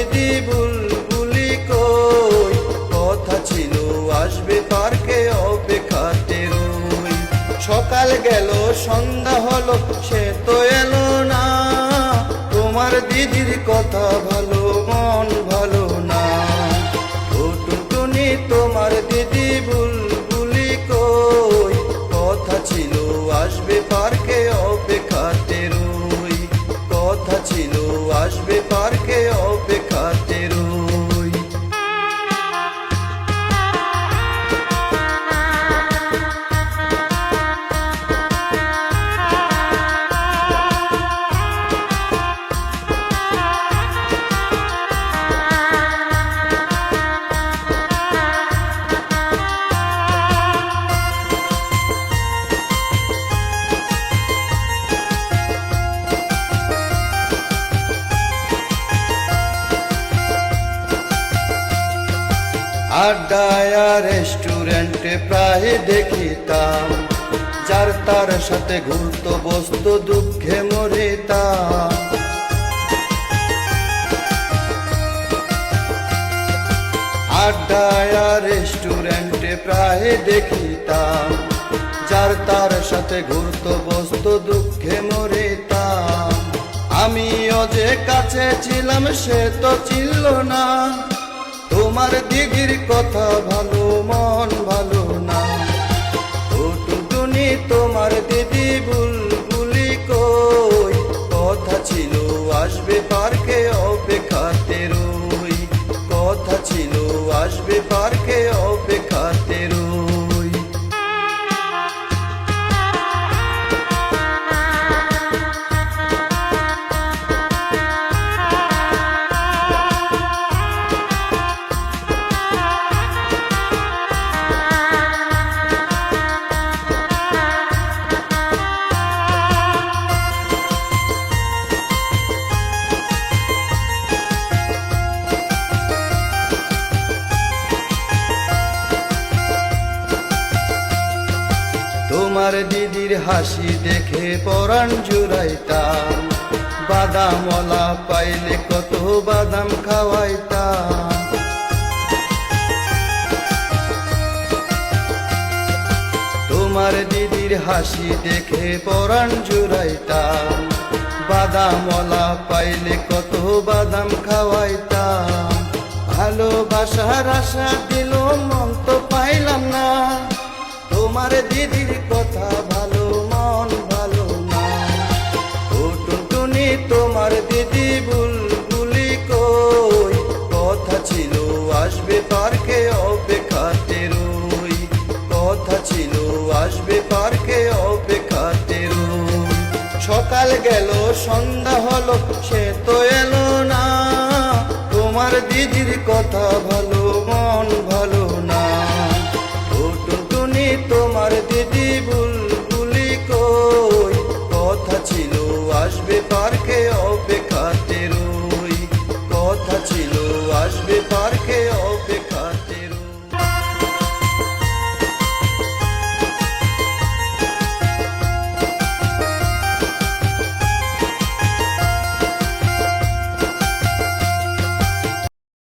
দিদি বুলবুলি কই, কথা ছিল আসবে পার্কে অপেক্ষাতে রই। সকাল গেল সন্ধ্যা হলো সে তো এলো না, তোমার দিদির কথা ভালো মন ভালো না। ও টুনটুনি তোমার দিদি বুলবুলি কই, কথা ছিল আসবে পার্কে অপেক্ষাতে রই, কথা ছিল আসবে পার্কে অপেক্ষাতে রই। আড্ডায় রেস্টুরেন্টে প্রায় দেখিতাম, যার তার সাথে ঘুরতো বসতো দুঃখে মরিতাম। আড্ডায় রেস্টুরেন্টে প্রায় দেখিতাম, যার তার সাথে ঘুরতো বসতো দুঃখে মরিতাম। আমিও যে কাছে ছিলাম সে তো ছিল না, তোমার দিদির কথা ভালো মন ভালো না। ও টুনটুনি তোমার দিদি বুলবুলি কই, কথা ছিল আসবে পার্কে অপেক্ষাতে রই, কথা ছিল আসবে পার্কে অপেক্ষাতে রই। তোমার দিদির হাসি দেখে পরাণ জুড়াইতাম, বাদামওয়ালা পাইলে কত বাদাম খাওয়াইতাম। তোমার দিদির হাসি দেখে পরাণ জুড়াইতাম, বাদামওয়ালা পাইলে কত বাদাম খাওয়াইতাম। ভালোবাসার আশা দিল মন তো পাইলাম না, তোমার দিদির কথা ভালো মন ভালো না। ও টুনটুনি তোমার দিদি বুলবুলি কই, কথা ছিল আসবে পার্কে অপেক্ষাতে রই, কথা ছিল আসবে পার্কে অপেক্ষাতে রই। সকাল গেল সন্ধ্যা হলো সে তো এলো না, তোমার দিদির কথা ভালো মন ভালো না। তোমার দিদি বুলবুলি কই, কথা ছিল আসবে পার্কে অপেক্ষাতে